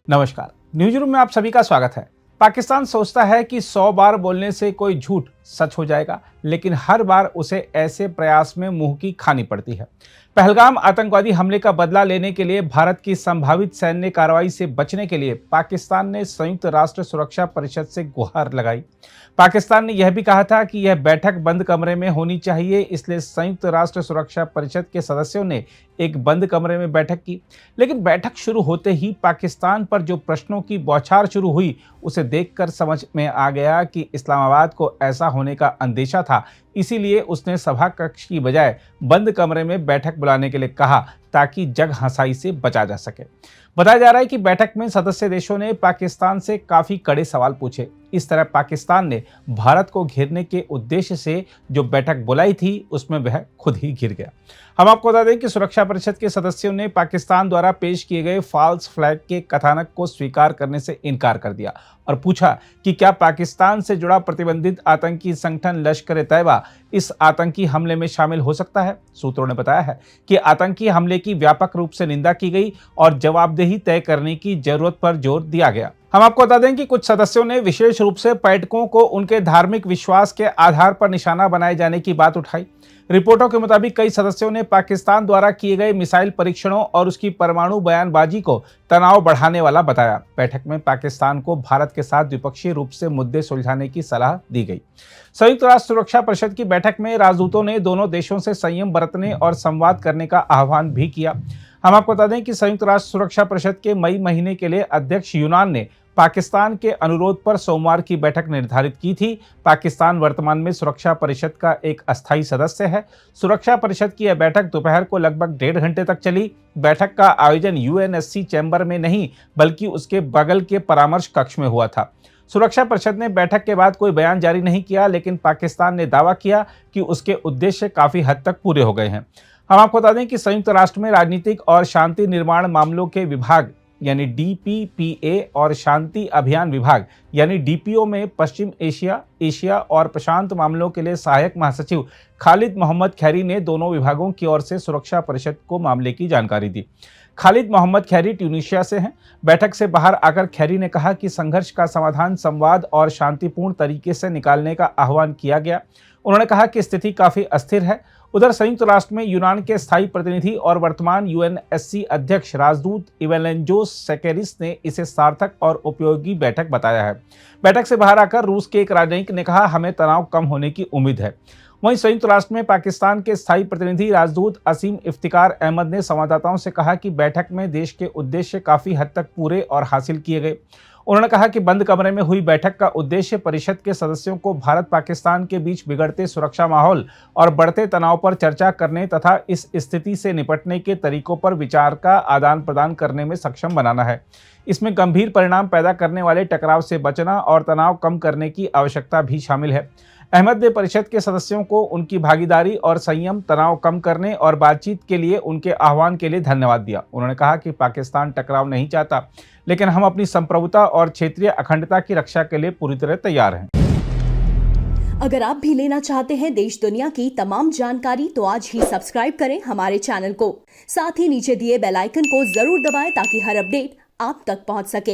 नमस्कार, news room में आप सभी का स्वागत है। पाकिस्तान सोचता है कि 100 बार बोलने से कोई झूठ सच हो जाएगा, लेकिन हर बार उसे ऐसे प्रयास में मुंह की खानी पड़ती है। पहलगाम आतंकवादी हमले का बदला लेने के लिए भारत की संभावित सैन्य कार्रवाई से बचने के लिए पाकिस्तान ने संयुक्त राष्ट्र सुरक्षा परिषद से गुहार लगाई। पाकिस्तान ने यह भी कहा था कि यह बैठक बंद कमरे में होनी चाहिए, इसलिए संयुक्त राष्ट्र सुरक्षा परिषद के सदस्यों ने एक बंद कमरे में बैठक की। लेकिन बैठक शुरू होते ही पाकिस्तान पर जो प्रश्नों की बौछार शुरू हुई, उसे देखकर समझ में आ गया कि इस्लामाबाद को ऐसा होने का अंदेशा था। इसीलिए उसने सभा कक्ष की बजाय बंद कमरे में बैठक बुलाने के लिए कहा, ताकि जग हंसाई से बचा जा सके। बताया जा रहा है कि बैठक में सदस्य देशों ने पाकिस्तान से काफी कड़े सवाल पूछे। इस तरह पाकिस्तान ने भारत को घेरने के उद्देश्य से जो बैठक बुलाई थी, उसमें वह खुद ही घिर गया। हम आपको बता दें कि सुरक्षा परिषद के सदस्यों ने पाकिस्तान द्वारा पेश किए गए फॉल्स फ्लैग के कथानक को स्वीकार करने से इनकार कर दिया और पूछा कि क्या पाकिस्तान से जुड़ा प्रतिबंधित आतंकी संगठन लश्कर-ए-तैयबा इस आतंकी हमले में शामिल हो सकता है। सूत्रों ने बताया है कि आतंकी हमले की व्यापक रूप से निंदा की गई और जवाबदेही तय करने की जरूरत पर जोर दिया गया। हम आपको बता दें कि कुछ सदस्यों ने विशेष रूप से पर्यटकों को उनके धार्मिक विश्वास के आधार पर निशाना बनाए जाने की बात उठाई। रिपोर्टों के मुताबिक कई सदस्यों ने पाकिस्तान द्वारा किए गए मिसाइल परीक्षणों और उसकी परमाणु बयानबाजी को तनाव बढ़ाने वाला बताया। बैठक में पाकिस्तान को भारत के साथ द्विपक्षीय रूप से मुद्दे सुलझाने की सलाह दी गई। संयुक्त राष्ट्र सुरक्षा परिषद की बैठक में राजदूतों ने दोनों देशों से संयम बरतने और संवाद करने का आह्वान भी किया। हम आपको बता दें कि संयुक्त राष्ट्र सुरक्षा परिषद के मई महीने के लिए अध्यक्ष यूनान ने पाकिस्तान के अनुरोध पर सोमवार की बैठक निर्धारित की थी। पाकिस्तान वर्तमान में सुरक्षा परिषद का एक अस्थायी सदस्य है। सुरक्षा परिषद की यह बैठक दोपहर को लगभग 1.5 घंटे तक चली। बैठक का आयोजन यूएनएससी चैम्बर में नहीं, बल्कि उसके बगल के परामर्श कक्ष में हुआ था। सुरक्षा परिषद ने बैठक के बाद कोई बयान जारी नहीं किया, लेकिन पाकिस्तान ने दावा किया कि उसके उद्देश्य काफी हद तक पूरे हो गए हैं। हम आपको बता दें कि संयुक्त राष्ट्र में राजनीतिक और शांति निर्माण मामलों के विभाग यानी डीपीपीए और शांति अभियान विभाग यानी डीपीओ में पश्चिम एशिया, एशिया और प्रशांत मामलों के लिए सहायक महासचिव खालिद मोहम्मद खैरी ने दोनों विभागों की ओर से सुरक्षा परिषद को मामले की जानकारी दी। खालिद मोहम्मद खैरी ट्यूनीशिया से हैं। बैठक से बाहर आकर खैरी ने कहा कि संघर्ष का समाधान संवाद और शांतिपूर्ण तरीके से निकालने का आह्वान किया गया। उन्होंने कहा कि स्थिति काफी अस्थिर है। उधर संयुक्त राष्ट्र में यूनान के स्थायी प्रतिनिधि और वर्तमान यूएनएससी अध्यक्ष राजदूत इवेलेंजोस सेकेरिस ने इसे सार्थक और उपयोगी बैठक बताया है। बैठक से बाहर आकर रूस के एक राजनयिक ने कहा, हमें तनाव कम होने की उम्मीद है। वहीं संयुक्त राष्ट्र में पाकिस्तान के स्थायी प्रतिनिधि राजदूत असीम इफ्तिकार अहमद ने संवाददाताओं से कहा कि बैठक में देश के उद्देश्य काफी हद तक पूरे और हासिल किए गए। उन्होंने कहा कि बंद कमरे में हुई बैठक का उद्देश्य परिषद के सदस्यों को भारत पाकिस्तान के बीच बिगड़ते सुरक्षा माहौल और बढ़ते तनाव पर चर्चा करने तथा इस स्थिति से निपटने के तरीकों पर विचार का आदान प्रदान करने में सक्षम बनाना है। इसमें गंभीर परिणाम पैदा करने वाले टकराव से बचना और तनाव कम करने की आवश्यकता भी शामिल है। अहमद ने परिषद के सदस्यों को उनकी भागीदारी और संयम, तनाव कम करने और बातचीत के लिए उनके आह्वान के लिए धन्यवाद दिया। उन्होंने कहा कि पाकिस्तान टकराव नहीं चाहता, लेकिन हम अपनी संप्रभुता और क्षेत्रीय अखंडता की रक्षा के लिए पूरी तरह तैयार हैं। अगर आप भी लेना चाहते हैं देश दुनिया की तमाम जानकारी, तो आज ही सब्सक्राइब करें हमारे चैनल को। साथ ही नीचे दिए बेल आइकन को जरूर दबाएं, ताकि हर अपडेट आप तक पहुंच सके।